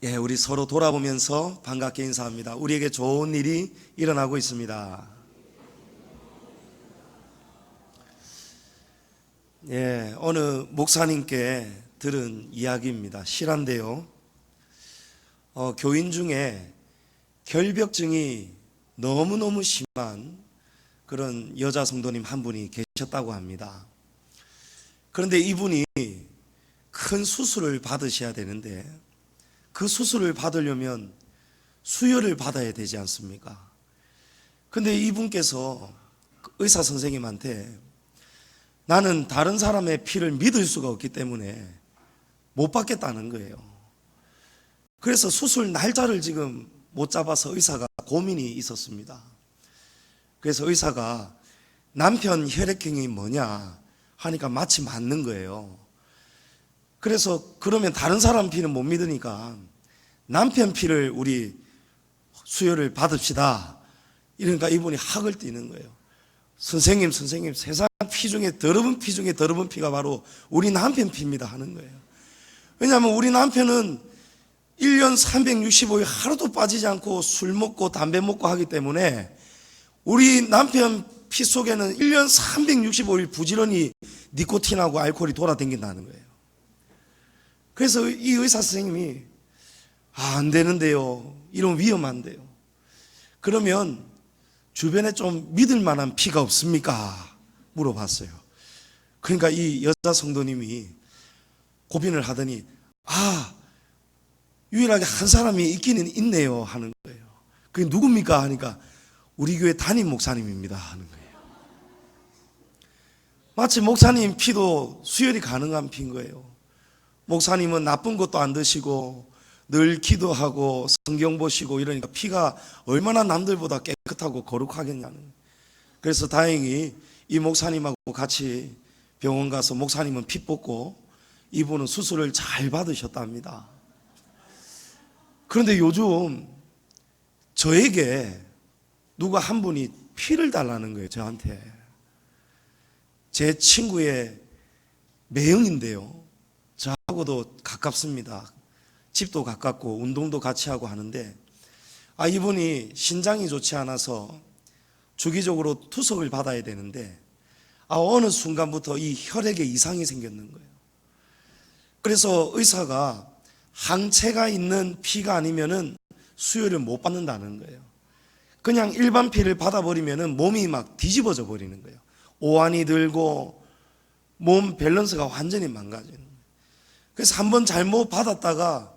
예, 우리 서로 돌아보면서 반갑게 인사합니다. 우리에게 좋은 일이 일어나고 있습니다. 예, 어느 목사님께 들은 이야기입니다. 실화인데요. 교인 중에 결벽증이 너무너무 심한 그런 여자 성도님 한 분이 계셨다고 합니다. 그런데 이분이 큰 수술을 받으셔야 되는데 그 수술을 받으려면 수혈을 받아야 되지 않습니까? 근데 이분께서 의사 선생님한테 나는 다른 사람의 피를 믿을 수가 없기 때문에 못 받겠다는 거예요. 그래서 수술 날짜를 지금 못 잡아서 의사가 고민이 있었습니다. 그래서 의사가 남편 혈액형이 뭐냐 하니까 마치 맞는 거예요. 그래서 그러면 다른 사람 피는 못 믿으니까 남편 피를 우리 수혈을 받읍시다. 이러니까 이분이 학을 띠는 거예요. 선생님 세상 피 중에 더러운 피 중에 더러운 피가 바로 우리 남편 피입니다 하는 거예요. 왜냐하면 우리 남편은 1년 365일 하루도 빠지지 않고 술 먹고 담배 먹고 하기 때문에 우리 남편 피 속에는 1년 365일 부지런히 니코틴하고 알코올이 돌아다닌다는 거예요. 그래서 이 의사 선생님이 안 되는데요. 이러면 위험한데요. 그러면 주변에 좀 믿을 만한 피가 없습니까? 물어봤어요. 그러니까 이 여자 성도님이 고민을 하더니 유일하게 한 사람이 있기는 있네요 하는 거예요. 그게 누굽니까? 하니까 우리 교회 담임 목사님입니다 하는 거예요. 마치 목사님 피도 수혈이 가능한 피인 거예요. 목사님은 나쁜 것도 안 드시고 늘 기도하고 성경 보시고 이러니까 피가 얼마나 남들보다 깨끗하고 거룩하겠냐는 거예요. 그래서 다행히 이 목사님하고 같이 병원 가서 목사님은 피 뽑고 이분은 수술을 잘 받으셨답니다. 그런데 요즘 저에게 누가 한 분이 피를 달라는 거예요. 저한테. 제 친구의 매형인데요. 저하고도 가깝습니다. 집도 가깝고 운동도 같이 하고 하는데 이분이 신장이 좋지 않아서 주기적으로 투석을 받아야 되는데 어느 순간부터 이 혈액에 이상이 생겼는 거예요. 그래서 의사가 항체가 있는 피가 아니면은 수혈을 못 받는다는 거예요. 그냥 일반 피를 받아버리면은 몸이 막 뒤집어져 버리는 거예요. 오한이 들고 몸 밸런스가 완전히 망가지는 거예요. 그래서 한번 잘못 받았다가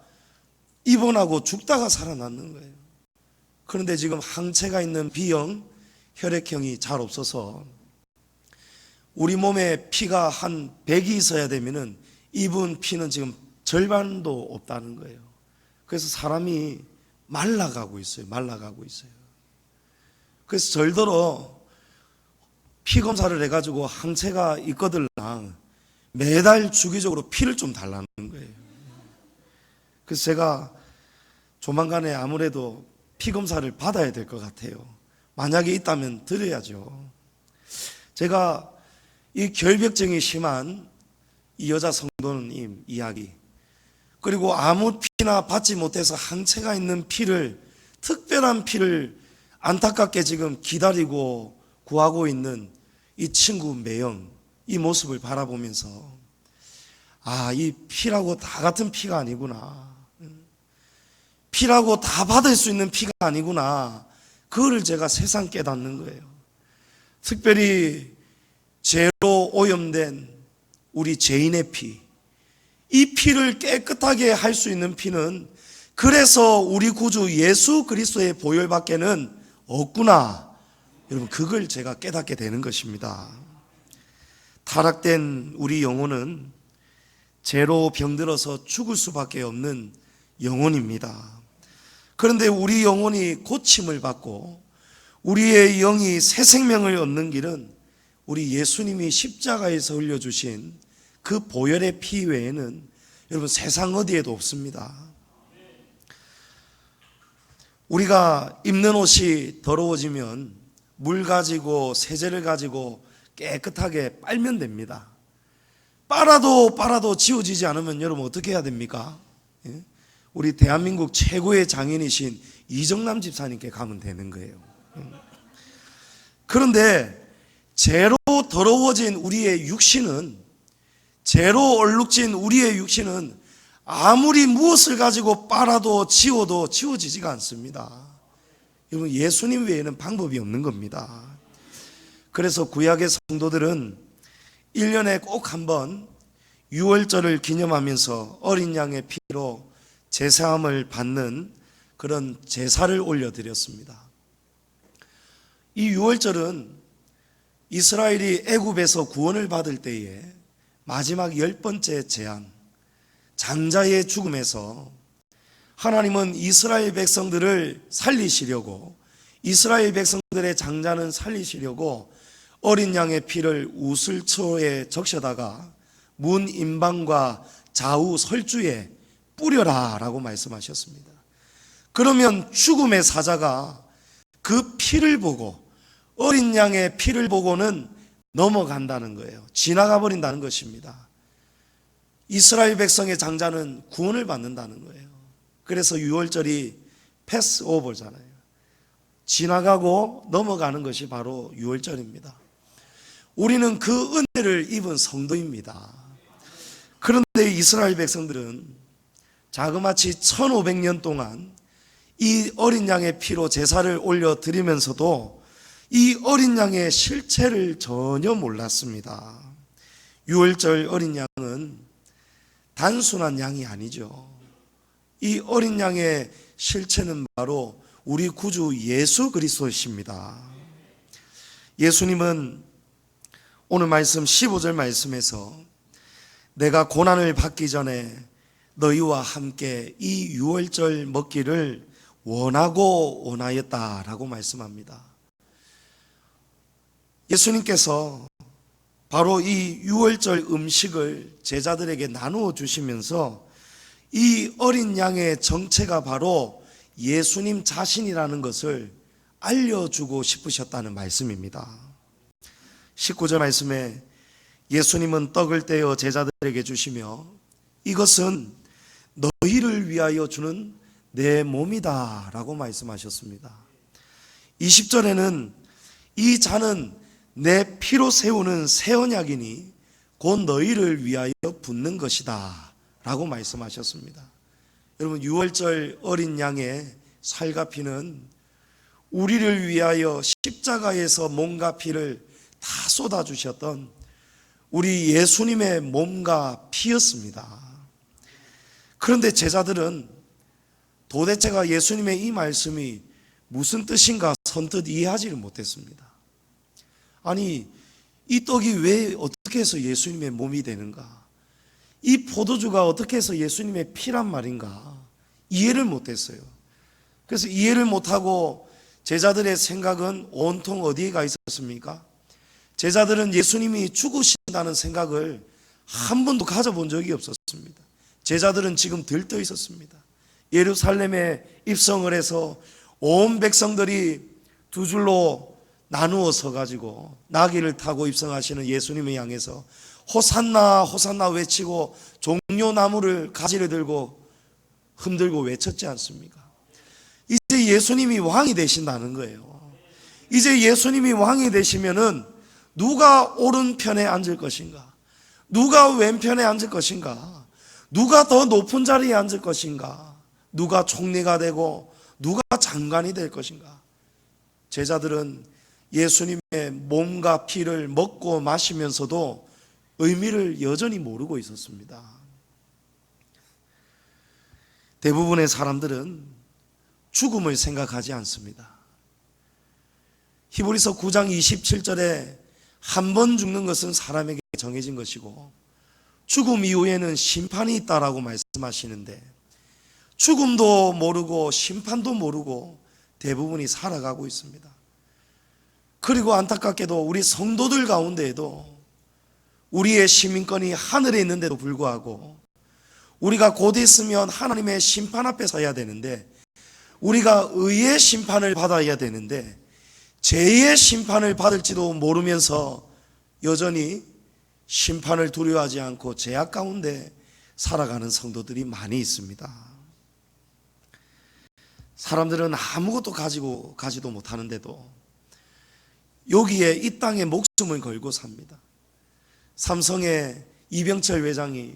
입원하고 죽다가 살아났는 거예요. 그런데 지금 항체가 있는 B형 혈액형이 잘 없어서 우리 몸에 피가 한 100이 있어야 되면은 이분 피는 지금 절반도 없다는 거예요. 그래서 사람이 말라가고 있어요. 그래서 절더러 피 검사를 해가지고 항체가 있거들랑 매달 주기적으로 피를 좀 달라는 거예요. 그래서 제가 조만간에 아무래도 피 검사를 받아야 될 것 같아요. 만약에 있다면 드려야죠. 제가 이 결벽증이 심한 이 여자 성도님 이야기, 그리고 아무 피나 받지 못해서 항체가 있는 피를, 특별한 피를 안타깝게 지금 기다리고 구하고 있는 이 친구 매형, 이 모습을 바라보면서 이 피라고 다 같은 피가 아니구나, 피라고 다 받을 수 있는 피가 아니구나, 그거를 제가 새삼 깨닫는 거예요. 특별히 죄로 오염된 우리 죄인의 피, 이 피를 깨끗하게 할 수 있는 피는 그래서 우리 구주 예수 그리스도의 보혈밖에는 없구나. 여러분, 그걸 제가 깨닫게 되는 것입니다. 타락된 우리 영혼은 죄로 병들어서 죽을 수밖에 없는 영혼입니다. 그런데 우리 영혼이 고침을 받고 우리의 영이 새 생명을 얻는 길은 우리 예수님이 십자가에서 흘려주신 그 보혈의 피 외에는 여러분 세상 어디에도 없습니다. 우리가 입는 옷이 더러워지면 물 가지고 세제를 가지고 깨끗하게 빨면 됩니다. 빨아도 지워지지 않으면 여러분 어떻게 해야 됩니까? 우리 대한민국 최고의 장인이신 이정남 집사님께 가면 되는 거예요. 그런데 죄로 더러워진 우리의 육신은, 죄로 얼룩진 우리의 육신은 아무리 무엇을 가지고 빨아도 지워도 지워지지가 않습니다. 여러분, 예수님 외에는 방법이 없는 겁니다. 그래서 구약의 성도들은 1년에 꼭 한번 유월절을 기념하면서 어린 양의 피로 제사함을 받는 그런 제사를 올려드렸습니다. 이 유월절은 이스라엘이 애굽에서 구원을 받을 때에 마지막 10번째 재앙, 장자의 죽음에서 하나님은 이스라엘 백성들을 살리시려고, 이스라엘 백성들의 장자는 살리시려고 어린 양의 피를 우슬초에 적셔다가 문 임방과 좌우 설주에 뿌려라 라고 말씀하셨습니다. 그러면 죽음의 사자가 그 피를 보고, 어린 양의 피를 보고는 넘어간다는 거예요. 지나가 버린다는 것입니다. 이스라엘 백성의 장자는 구원을 받는다는 거예요. 그래서 유월절이 패스오버잖아요. 지나가고 넘어가는 것이 바로 유월절입니다. 우리는 그 은혜를 입은 성도입니다. 그런데 이스라엘 백성들은 자그마치 1500년 동안 이 어린 양의 피로 제사를 올려드리면서도 이 어린 양의 실체를 전혀 몰랐습니다. 유월절 어린 양은 단순한 양이 아니죠. 이 어린 양의 실체는 바로 우리 구주 예수 그리스도이십니다. 예수님은 오늘 말씀 15절 말씀에서 내가 고난을 받기 전에 너희와 함께 이 유월절 먹기를 원하고 원하였다라고 말씀합니다. 예수님께서 바로 이 유월절 음식을 제자들에게 나누어 주시면서 이 어린 양의 정체가 바로 예수님 자신이라는 것을 알려주고 싶으셨다는 말씀입니다. 19절 말씀에 예수님은 떡을 떼어 제자들에게 주시며 이것은 너희를 위하여 주는 내 몸이다 라고 말씀하셨습니다. 20절에는 이 잔은 내 피로 세우는 새 언약이니 곧 너희를 위하여 붓는 것이다 라고 말씀하셨습니다. 여러분, 유월절 어린 양의 살과 피는 우리를 위하여 십자가에서 몸과 피를 다 쏟아주셨던 우리 예수님의 몸과 피였습니다. 그런데 제자들은 도대체가 예수님의 이 말씀이 무슨 뜻인가 선뜻 이해하지를 못했습니다. 아니, 이 떡이 왜 어떻게 해서 예수님의 몸이 되는가? 이 포도주가 어떻게 해서 예수님의 피란 말인가? 이해를 못했어요. 그래서 이해를 못하고 제자들의 생각은 온통 어디에 가 있었습니까? 제자들은 예수님이 죽으신다는 생각을 한 번도 가져본 적이 없었습니다. 제자들은 지금 들떠 있었습니다. 예루살렘에 입성을 해서 온 백성들이 두 줄로 나누어 서 가지고 나귀를 타고 입성하시는 예수님을 향해서 호산나 호산나 외치고 종려나무를 가지를 들고 흔들고 외쳤지 않습니까? 이제 예수님이 왕이 되신다는 거예요. 이제 예수님이 왕이 되시면은 누가 오른편에 앉을 것인가? 누가 왼편에 앉을 것인가? 누가 더 높은 자리에 앉을 것인가? 누가 총리가 되고 누가 장관이 될 것인가? 제자들은 예수님의 몸과 피를 먹고 마시면서도 의미를 여전히 모르고 있었습니다. 대부분의 사람들은 죽음을 생각하지 않습니다. 히브리서 9장 27절에 한 번 죽는 것은 사람에게 정해진 것이고 죽음 이후에는 심판이 있다라고 말씀하시는데 죽음도 모르고 심판도 모르고 대부분이 살아가고 있습니다. 그리고 안타깝게도 우리 성도들 가운데에도 우리의 시민권이 하늘에 있는데도 불구하고 우리가 곧 있으면 하나님의 심판 앞에 서야 되는데 우리가 의의 심판을 받아야 되는데 죄의 심판을 받을지도 모르면서 여전히 심판을 두려워하지 않고 죄악 가운데 살아가는 성도들이 많이 있습니다. 사람들은 아무것도 가지도 못하는데도 여기에 이 땅에 목숨을 걸고 삽니다. 삼성의 이병철 회장이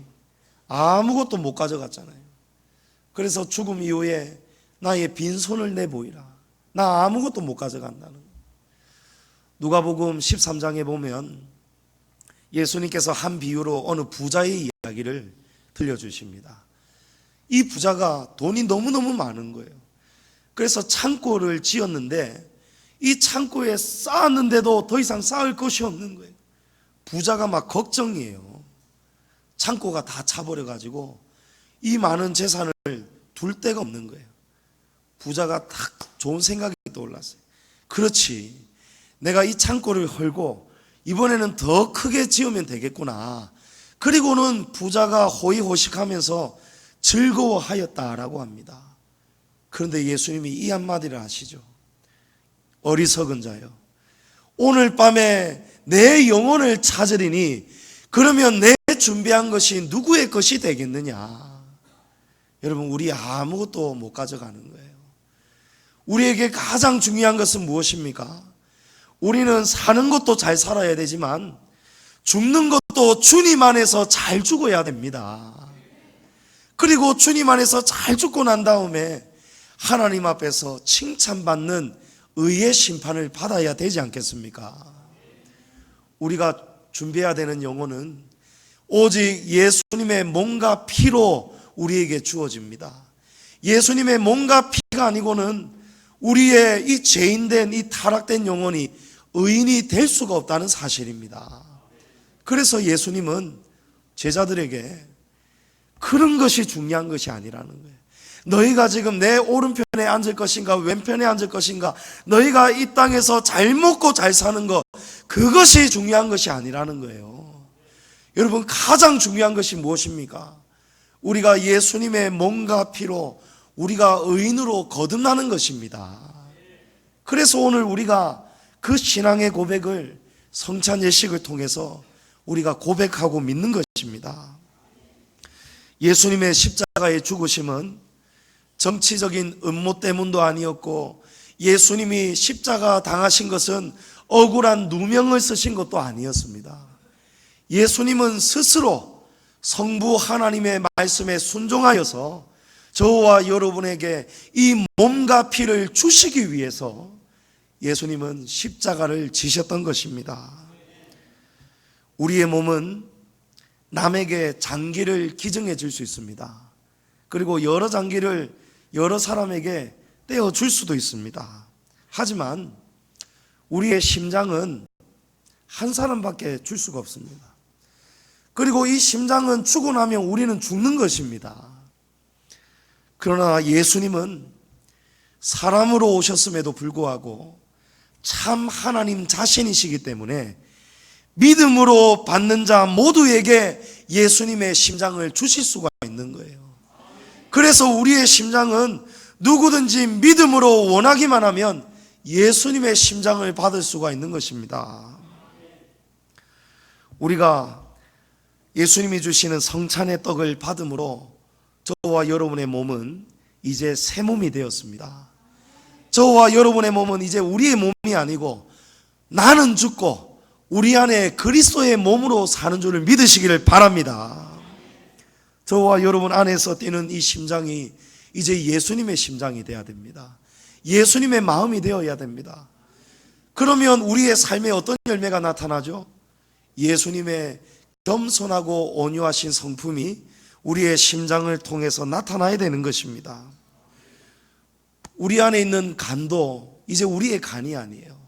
아무것도 못 가져갔잖아요. 그래서 죽음 이후에 나의 빈손을 내보이라. 나 아무것도 못 가져간다는 거예요. 누가복음 13장에 보면 예수님께서 한 비유로 어느 부자의 이야기를 들려주십니다. 이 부자가 돈이 너무너무 많은 거예요. 그래서 창고를 지었는데 이 창고에 쌓았는데도 더 이상 쌓을 것이 없는 거예요. 부자가 막 걱정이에요. 창고가 다 차버려가지고 이 많은 재산을 둘 데가 없는 거예요. 부자가 딱 좋은 생각이 떠올랐어요. 그렇지, 내가 이 창고를 헐고 이번에는 더 크게 지으면 되겠구나. 그리고는 부자가 호의호식하면서 즐거워하였다라고 합니다. 그런데 예수님이 이 한마디를 하시죠. 어리석은 자여, 오늘 밤에 내 영혼을 찾으리니 그러면 내 준비한 것이 누구의 것이 되겠느냐. 여러분, 우리 아무것도 못 가져가는 거예요. 우리에게 가장 중요한 것은 무엇입니까? 우리는 사는 것도 잘 살아야 되지만 죽는 것도 주님 안에서 잘 죽어야 됩니다. 그리고 주님 안에서 잘 죽고 난 다음에 하나님 앞에서 칭찬받는 의의 심판을 받아야 되지 않겠습니까? 우리가 준비해야 되는 영혼은 오직 예수님의 몸과 피로 우리에게 주어집니다. 예수님의 몸과 피가 아니고는 우리의 이 죄인된 이 타락된 영혼이 의인이 될 수가 없다는 사실입니다. 그래서 예수님은 제자들에게 그런 것이 중요한 것이 아니라는 거예요. 너희가 지금 내 오른편에 앉을 것인가 왼편에 앉을 것인가, 너희가 이 땅에서 잘 먹고 잘 사는 것, 그것이 중요한 것이 아니라는 거예요. 여러분, 가장 중요한 것이 무엇입니까? 우리가 예수님의 몸과 피로 우리가 의인으로 거듭나는 것입니다. 그래서 오늘 우리가 그 신앙의 고백을 성찬 예식을 통해서 우리가 고백하고 믿는 것입니다. 예수님의 십자가의 죽으심은 정치적인 음모 때문도 아니었고, 예수님이 십자가 당하신 것은 억울한 누명을 쓰신 것도 아니었습니다. 예수님은 스스로 성부 하나님의 말씀에 순종하여서 저와 여러분에게 이 몸과 피를 주시기 위해서 예수님은 십자가를 지셨던 것입니다. 우리의 몸은 남에게 장기를 기증해 줄 수 있습니다. 그리고 여러 장기를 여러 사람에게 떼어 줄 수도 있습니다. 하지만 우리의 심장은 한 사람밖에 줄 수가 없습니다. 그리고 이 심장은 죽고 나면 우리는 죽는 것입니다. 그러나 예수님은 사람으로 오셨음에도 불구하고 참 하나님 자신이시기 때문에 믿음으로 받는 자 모두에게 예수님의 심장을 주실 수가 있는 거예요. 그래서 우리의 심장은 누구든지 믿음으로 원하기만 하면 예수님의 심장을 받을 수가 있는 것입니다. 우리가 예수님이 주시는 성찬의 떡을 받음으로 저와 여러분의 몸은 이제 새 몸이 되었습니다. 저와 여러분의 몸은 이제 우리의 몸이 아니고 나는 죽고 우리 안에 그리스도의 몸으로 사는 줄을 믿으시기를 바랍니다. 저와 여러분 안에서 뛰는 이 심장이 이제 예수님의 심장이 되어야 됩니다. 예수님의 마음이 되어야 됩니다. 그러면 우리의 삶에 어떤 열매가 나타나죠? 예수님의 겸손하고 온유하신 성품이 우리의 심장을 통해서 나타나야 되는 것입니다. 우리 안에 있는 간도 이제 우리의 간이 아니에요.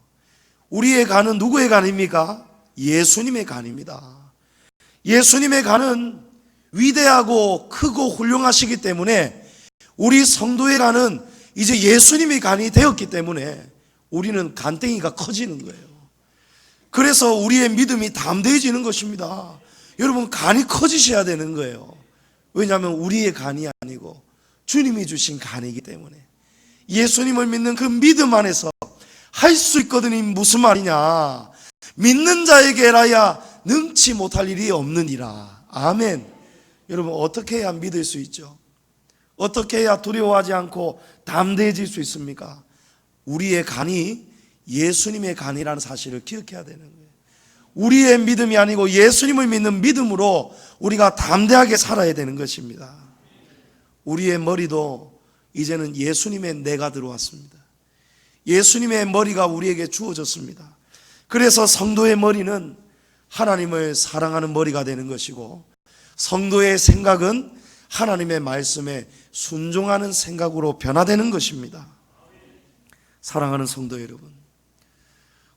우리의 간은 누구의 간입니까? 예수님의 간입니다. 예수님의 간은 위대하고 크고 훌륭하시기 때문에 우리 성도의 간은 이제 예수님의 간이 되었기 때문에 우리는 간땡이가 커지는 거예요. 그래서 우리의 믿음이 담대해지는 것입니다. 여러분, 간이 커지셔야 되는 거예요. 왜냐하면 우리의 간이 아니고 주님이 주신 간이기 때문에 예수님을 믿는 그 믿음 안에서 할 수 있거든요. 무슨 말이냐? 믿는 자에게라야 능치 못할 일이 없느니라. 아멘. 여러분, 어떻게 해야 믿을 수 있죠? 어떻게 해야 두려워하지 않고 담대해질 수 있습니까? 우리의 간이 예수님의 간이라는 사실을 기억해야 되는 거예요. 우리의 믿음이 아니고 예수님을 믿는 믿음으로 우리가 담대하게 살아야 되는 것입니다. 우리의 머리도 이제는 예수님의 뇌가 들어왔습니다. 예수님의 머리가 우리에게 주어졌습니다. 그래서 성도의 머리는 하나님을 사랑하는 머리가 되는 것이고, 성도의 생각은 하나님의 말씀에 순종하는 생각으로 변화되는 것입니다. 사랑하는 성도 여러분,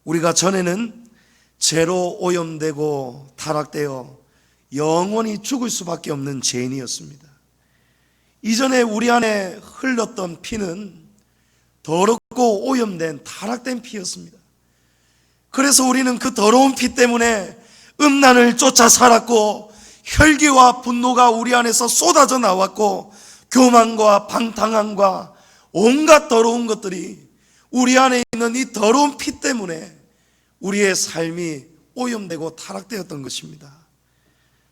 우리가 전에는 죄로 오염되고 타락되어 영원히 죽을 수밖에 없는 죄인이었습니다. 이전에 우리 안에 흘렀던 피는 더럽고 오염된 타락된 피였습니다. 그래서 우리는 그 더러운 피 때문에 음란을 쫓아 살았고, 혈기와 분노가 우리 안에서 쏟아져 나왔고, 교만과 방탕함과 온갖 더러운 것들이 우리 안에 있는 이 더러운 피 때문에 우리의 삶이 오염되고 타락되었던 것입니다.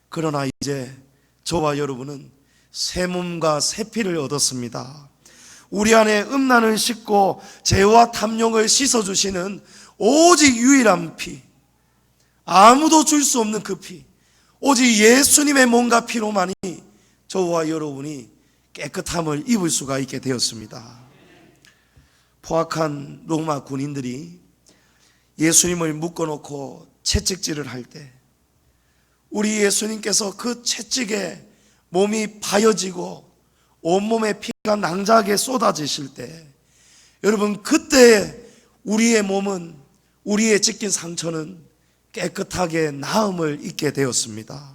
그러나 이제 저와 여러분은 새 몸과 새 피를 얻었습니다. 우리 안에 음란을 씻고 죄와 탐욕을 씻어주시는 오직 유일한 피, 아무도 줄 수 없는 그 피, 오직 예수님의 몸과 피로만이 저와 여러분이 깨끗함을 입을 수가 있게 되었습니다. 포악한 로마 군인들이 예수님을 묶어놓고 채찍질을 할 때 우리 예수님께서 그 채찍에 몸이 파여지고 온몸에 피가 낭자하게 쏟아지실 때, 여러분, 그때 우리의 몸은, 우리의 찢긴 상처는 깨끗하게 나음을 입게 되었습니다.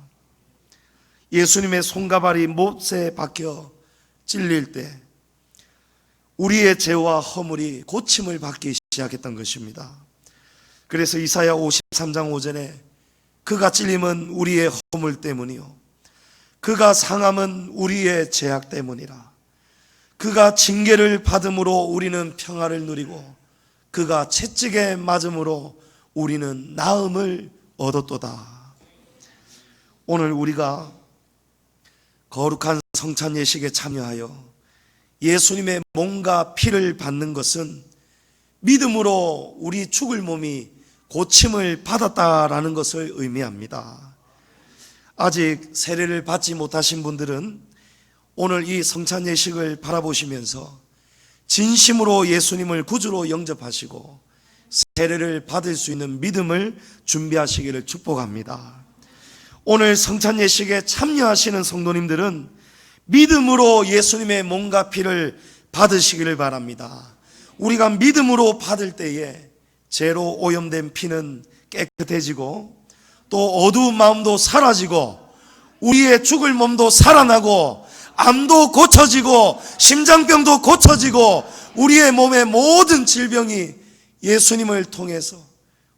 예수님의 손과 발이 못에 박혀 찔릴 때 우리의 죄와 허물이 고침을 받기 시작했던 것입니다. 그래서 이사야 53장 5절에 그가 찔림은 우리의 허물 때문이요 그가 상함은 우리의 죄악 때문이라. 그가 징계를 받음으로 우리는 평화를 누리고 그가 채찍에 맞음으로 우리는 나음을 얻었도다. 오늘 우리가 거룩한 성찬 예식에 참여하여 예수님의 몸과 피를 받는 것은 믿음으로 우리 죽을 몸이 고침을 받았다라는 것을 의미합니다. 아직 세례를 받지 못하신 분들은 오늘 이 성찬 예식을 바라보시면서 진심으로 예수님을 구주로 영접하시고 세례를 받을 수 있는 믿음을 준비하시기를 축복합니다. 오늘 성찬 예식에 참여하시는 성도님들은 믿음으로 예수님의 몸과 피를 받으시기를 바랍니다. 우리가 믿음으로 받을 때에 죄로 오염된 피는 깨끗해지고 또 어두운 마음도 사라지고 우리의 죽을 몸도 살아나고 암도 고쳐지고 심장병도 고쳐지고 우리의 몸의 모든 질병이 예수님을 통해서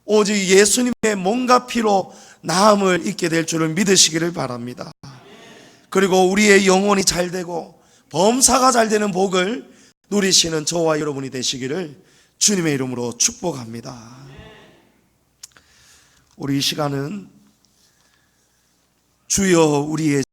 오직 예수님의 몸과 피로 나음을 입게 될 줄을 믿으시기를 바랍니다. 그리고 우리의 영혼이 잘 되고 범사가 잘 되는 복을 누리시는 저와 여러분이 되시기를 주님의 이름으로 축복합니다. 우리 이 시간은 주여 우리의